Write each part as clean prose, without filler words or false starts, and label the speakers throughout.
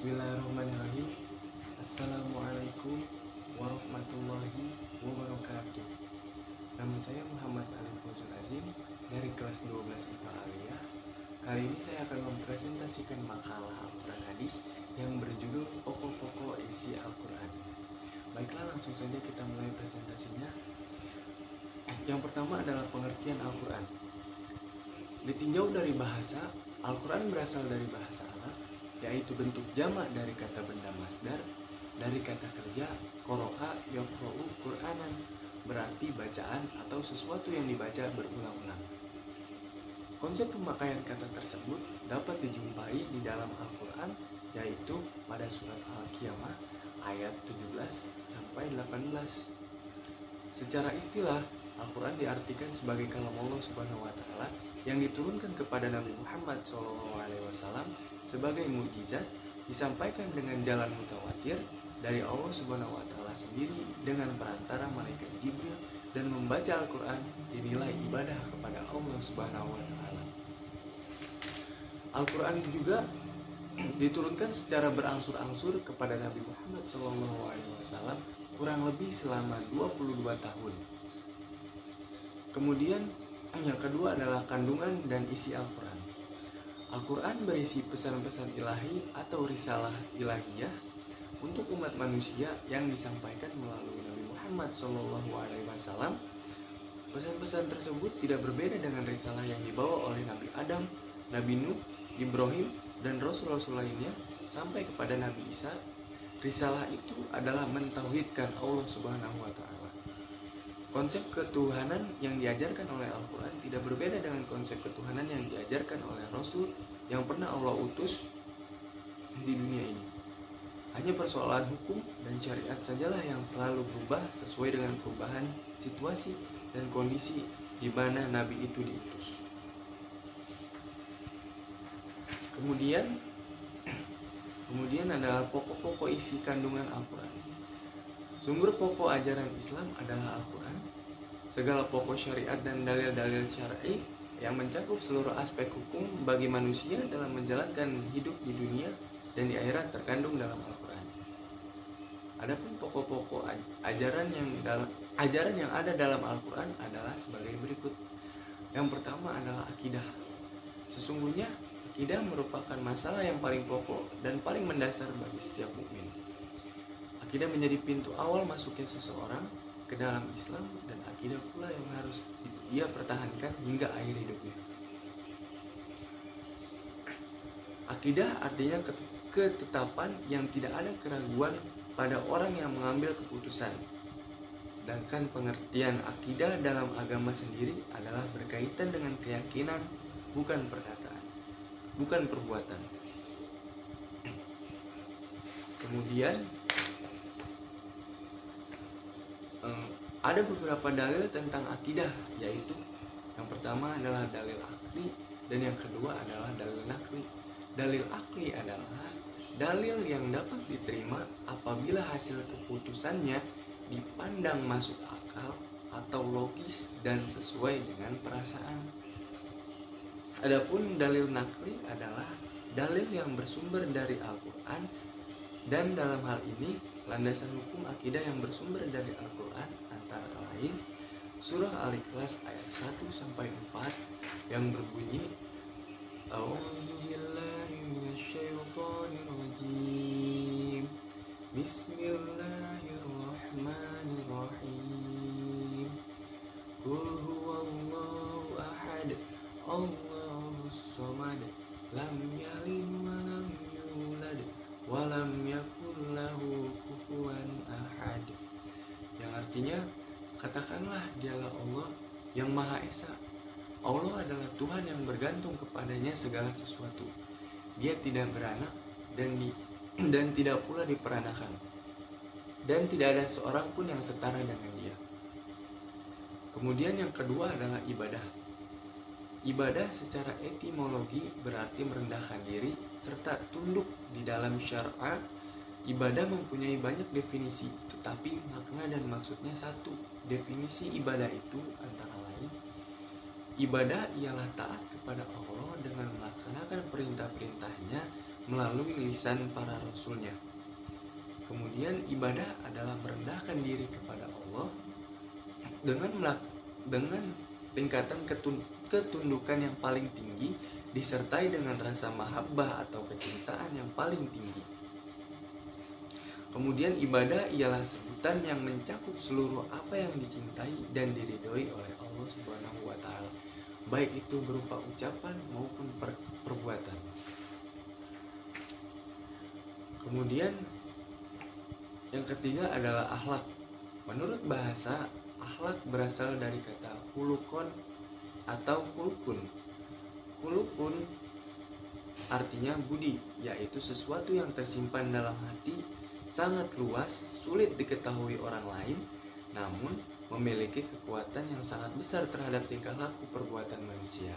Speaker 1: Bismillahirrahmanirrahim. Assalamualaikum warahmatullahi wabarakatuh. Nama saya Muhammad Alif Fauzul Azim dari kelas 12 IPA Aliyah. Kali ini saya akan mempresentasikan makalah Al-Quran Hadis yang berjudul Pokok-pokok isi Al-Quran. Baiklah, langsung saja kita mulai presentasinya. Yang pertama adalah pengertian Al-Quran. Ditinjau dari bahasa, Al-Quran berasal dari bahasa Arab, yaitu bentuk jamak dari kata benda masdar, dari kata kerja qoro'a yaqra'u Qur'anan, berarti bacaan atau sesuatu yang dibaca berulang-ulang. Konsep pemakaian kata tersebut dapat dijumpai di dalam Al-Quran, yaitu pada surat Al-Qiyamah ayat 17-18. Secara istilah, Al-Quran diartikan sebagai kalam Allah Subhanahu wa Ta'ala yang diturunkan kepada Nabi Muhammad SAW sebagai mukjizat, disampaikan dengan jalan mutawatir dari Allah Subhanahu wa Ta'ala sendiri dengan perantara malaikat Jibril, dan membaca Al-Quran dinilai ibadah kepada Allah Subhanahu wa Ta'ala. Al-Quran juga diturunkan secara berangsur-angsur kepada Nabi Muhammad SAW kurang lebih selama 22 tahun. Kemudian yang kedua adalah kandungan dan isi Al-Quran. Al-Quran berisi pesan-pesan ilahi atau risalah ilahiyah untuk umat manusia yang disampaikan melalui Nabi Muhammad SAW. Pesan-pesan tersebut tidak berbeda dengan risalah yang dibawa oleh Nabi Adam, Nabi Nuh, Ibrahim, dan Rasul-Rasul lainnya sampai kepada Nabi Isa. Risalah itu adalah mentauhidkan Allah Subhanahu wa Ta'ala. Konsep ketuhanan yang diajarkan oleh Al-Quran tidak berbeda dengan konsep ketuhanan yang diajarkan oleh Rasul yang pernah Allah utus di dunia ini. Hanya persoalan hukum dan syariat sajalah yang selalu berubah sesuai dengan perubahan situasi dan kondisi di mana Nabi itu diutus. Kemudian adalah pokok-pokok isi kandungan Al-Quran. Sumber pokok ajaran Islam adalah Al-Quran. Segala pokok syariat dan dalil-dalil syar'i yang mencakup seluruh aspek hukum bagi manusia dalam menjalankan hidup di dunia dan di akhirat terkandung dalam Al-Quran. Adapun pokok-pokok ajaran yang ada dalam Al-Quran adalah sebagai berikut. Yang pertama adalah akidah. Sesungguhnya akidah merupakan masalah yang paling pokok dan paling mendasar bagi setiap mukmin. Akidah menjadi pintu awal masuknya seseorang ke dalam Islam, dan akidah pula yang harus dia pertahankan hingga akhir hidupnya. Akidah artinya ketetapan yang tidak ada keraguan pada orang yang mengambil keputusan. Sedangkan pengertian akidah dalam agama sendiri adalah berkaitan dengan keyakinan, bukan perkataan, bukan perbuatan. Kemudian ada beberapa dalil tentang akidah, yaitu yang pertama adalah dalil akli dan yang kedua adalah dalil nakli. Dalil akli adalah dalil yang dapat diterima apabila hasil keputusannya dipandang masuk akal atau logis dan sesuai dengan perasaan. Adapun dalil nakli adalah dalil yang bersumber dari Al-Quran, dan dalam hal ini landasan hukum akidah yang bersumber dari Al-Quran antara lain surah Al-Ikhlas ayat 1-4 yang berbunyi A'udzubillahi minasyaitonirrajim, Bismillahirrahmanirrahim, Qul huwallahu ahad, Allahus samad, lam yalid wa lam yulad wa lam yakul lahu kufuwan ahad. Yang artinya, katakanlah dialah Allah yang Maha Esa. Allah adalah Tuhan yang bergantung kepadanya segala sesuatu. Dia tidak beranak dan tidak pula diperanakan, dan tidak ada seorang pun yang setara dengan dia. Kemudian yang kedua adalah ibadah. Ibadah secara etimologi berarti merendahkan diri serta tunduk di dalam syar'a. Ibadah mempunyai banyak definisi, tetapi makna dan maksudnya satu. Definisi ibadah itu antara lain, ibadah ialah taat kepada Allah dengan melaksanakan perintah-perintahnya, melalui lisan para rasulnya. Kemudian ibadah adalah merendahkan diri kepada Allah dengan tingkatan ketundukan yang paling tinggi, disertai dengan rasa mahabbah atau kecintaan yang paling tinggi. Kemudian ibadah ialah sebutan yang mencakup seluruh apa yang dicintai dan diridhoi oleh Allah Subhanahu wa taala, baik itu berupa ucapan maupun perbuatan. Kemudian yang ketiga adalah akhlak. Menurut bahasa, akhlak berasal dari kata khulukon atau khulukun. Khulukun artinya budi, yaitu sesuatu yang tersimpan dalam hati, sangat luas, sulit diketahui orang lain, namun memiliki kekuatan yang sangat besar terhadap tingkah laku perbuatan manusia.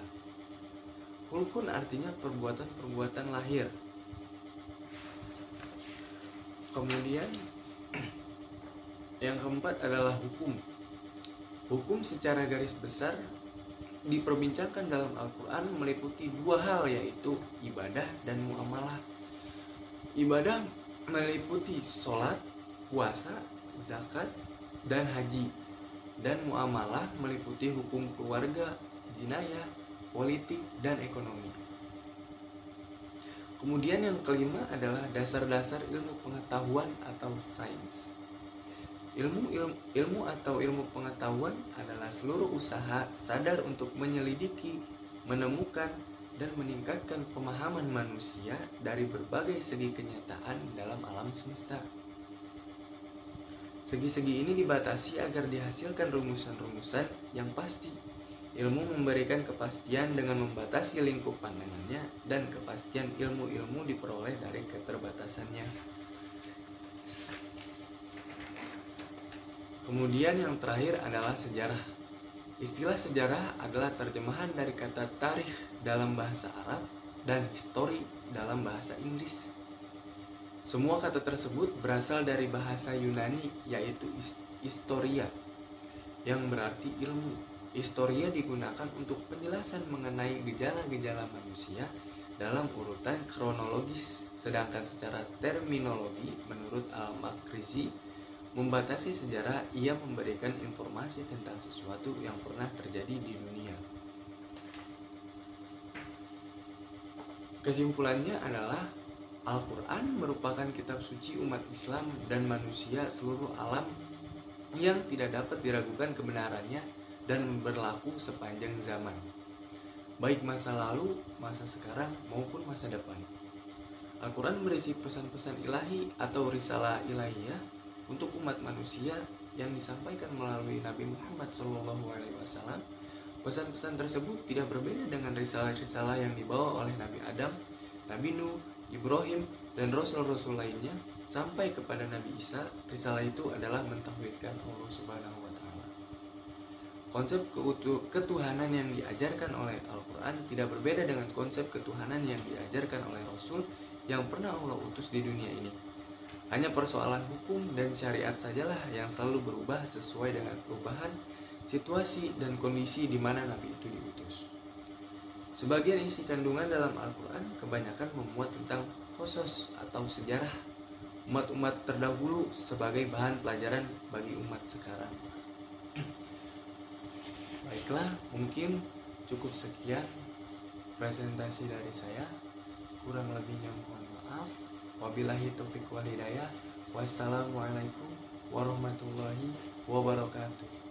Speaker 1: Khulukun artinya perbuatan-perbuatan lahir. Kemudian yang keempat adalah hukum. Hukum secara garis besar diperbincangkan dalam Al-Quran meliputi dua hal, yaitu ibadah dan muamalah. Ibadah meliputi sholat, puasa, zakat, dan haji. Dan muamalah meliputi hukum keluarga, jinayah, politik, dan ekonomi. Kemudian yang kelima adalah dasar-dasar ilmu pengetahuan atau sains. Ilmu atau ilmu pengetahuan adalah seluruh usaha sadar untuk menyelidiki, menemukan, dan meningkatkan pemahaman manusia dari berbagai segi kenyataan dalam alam semesta. Segi-segi ini dibatasi agar dihasilkan rumusan-rumusan yang pasti. Ilmu memberikan kepastian dengan membatasi lingkup pandangannya, dan kepastian ilmu-ilmu diperoleh dari keterbatasannya. Kemudian yang terakhir adalah sejarah. Istilah sejarah adalah terjemahan dari kata tarikh dalam bahasa Arab dan history dalam bahasa Inggris. Semua kata tersebut berasal dari bahasa Yunani, yaitu historia, yang berarti ilmu. Historia digunakan untuk penjelasan mengenai gejala-gejala manusia dalam urutan kronologis, sedangkan secara terminologi menurut Al-Makrizi membatasi sejarah, ia memberikan informasi tentang sesuatu yang pernah terjadi di dunia. Kesimpulannya adalah Al-Quran merupakan kitab suci umat Islam dan manusia seluruh alam yang tidak dapat diragukan kebenarannya dan berlaku sepanjang zaman, baik masa lalu, masa sekarang, maupun masa depan. Al-Quran berisi pesan-pesan ilahi atau risalah ilahiyah untuk umat manusia yang disampaikan melalui Nabi Muhammad SAW. Pesan-pesan tersebut tidak berbeda dengan risalah-risalah yang dibawa oleh Nabi Adam, Nabi Nuh, Ibrahim, dan Rasul-Rasul lainnya sampai kepada Nabi Isa. Risalah itu adalah mentauhidkan Allah Subhanahu wa Ta'ala. Konsep ketuhanan yang diajarkan oleh Al-Quran tidak berbeda dengan konsep ketuhanan yang diajarkan oleh Rasul yang pernah Allah utus di dunia ini. Hanya persoalan hukum dan syariat sajalah yang selalu berubah sesuai dengan perubahan situasi dan kondisi di mana Nabi itu diutus. Sebagian isi kandungan dalam Al-Quran kebanyakan memuat tentang qasas atau sejarah umat-umat terdahulu sebagai bahan pelajaran bagi umat sekarang. Baiklah, mungkin cukup sekian presentasi dari saya. Kurang lebihnya mohon maaf. Wabillahi taufiq wal hidayah. Wassalamualaikum warahmatullahi wabarakatuh.